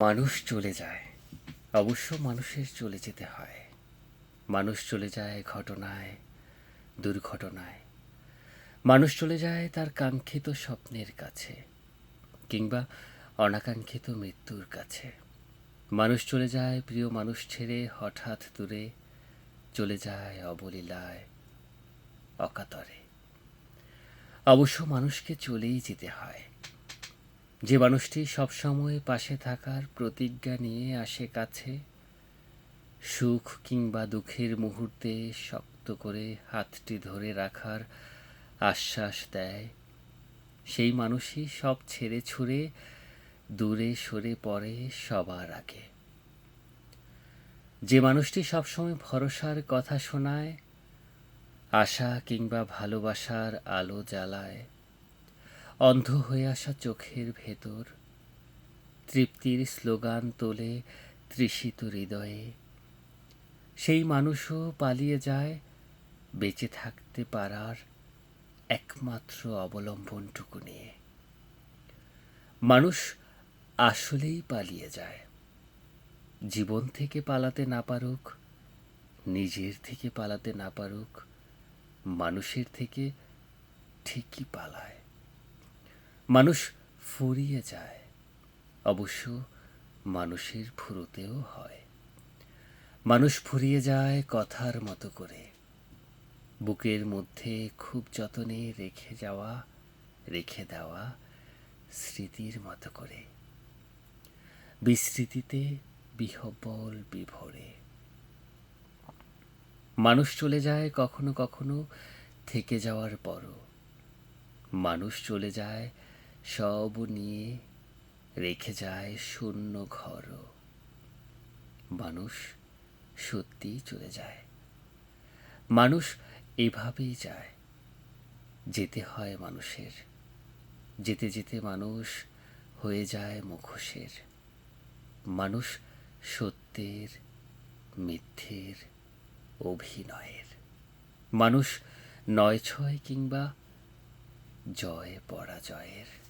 মানুষ চলে যায়, অবশ্য মানুষের চলে যেতে হয়। মানুষ চলে যায় ঘটনায়, দুর্ঘটনায়। মানুষ চলে যায় তার কাঙ্ক্ষিত স্বপ্নের কাছে, কিংবা অনাকাঙ্ক্ষিত মৃত্যুর কাছে। মানুষ চলে যায় প্রিয় মানুষ ছেড়ে হঠাৎ দূরে, চলে যায় অবলীলায়, অকাতরে। অবশ্য মানুষকে চলেই যেতে হয়। যে মানুষটি সবসময় পাশে থাকার প্রতিজ্ঞা নিয়ে আসে কাছে, সুখ কিংবা দুঃখের মুহূর্তে শক্ত করে হাতটি ধরে রাখার আশ্বাস দেয়, সেই মানুষই সব ছেড়ে ছুড়ে দূরে সরে পড়ে সবার আগে। যে মানুষটি সবসময় ভরসার কথা শোনায়, আশা কিংবা ভালোবাসার আলো জ্বালায়, অন্ধ হয়ে আসা চোখের ভেতর তৃপ্তির স্লোগান তোলে তৃষিত হৃদয়ে, সেই মানুষও পালিয়ে যায় বেঁচে থাকতে পারার একমাত্র অবলম্বনটুকু নিয়ে। মানুষ আসলেই পালিয়ে যায়, জীবন থেকে পালাতে না পারুক, নিজের থেকে পালাতে না পারুক, মানুষের থেকে ঠিকই পালায়। মানুষ ফুরিয়ে যায়, অবশ্য মানুষের ফুরোতেও হয়। মানুষ ফুরিয়ে যায় কথার মতো করে, বুকের মধ্যে খুব যতনে রেখে দেওয়া স্মৃতির মতো করে, বিস্মৃতিতে বিহ্বল বিভোরে। মানুষ চলে যায় কখনো কখনো থেকে যাওয়ার পরও। মানুষ চলে যায় সব নিয়ে, রেখে যায় শূন্য ঘরও। মানুষ সত্যিই চলে যায়। মানুষ এভাবেই যায়, যেতে হয় মানুষের। যেতে যেতে মানুষ হয়ে যায় মুখোশের। মানুষ সত্যের, মিথ্যের, অভিনয়ের। মানুষ নয় ছয় কিংবা জয় পরাজয়ের।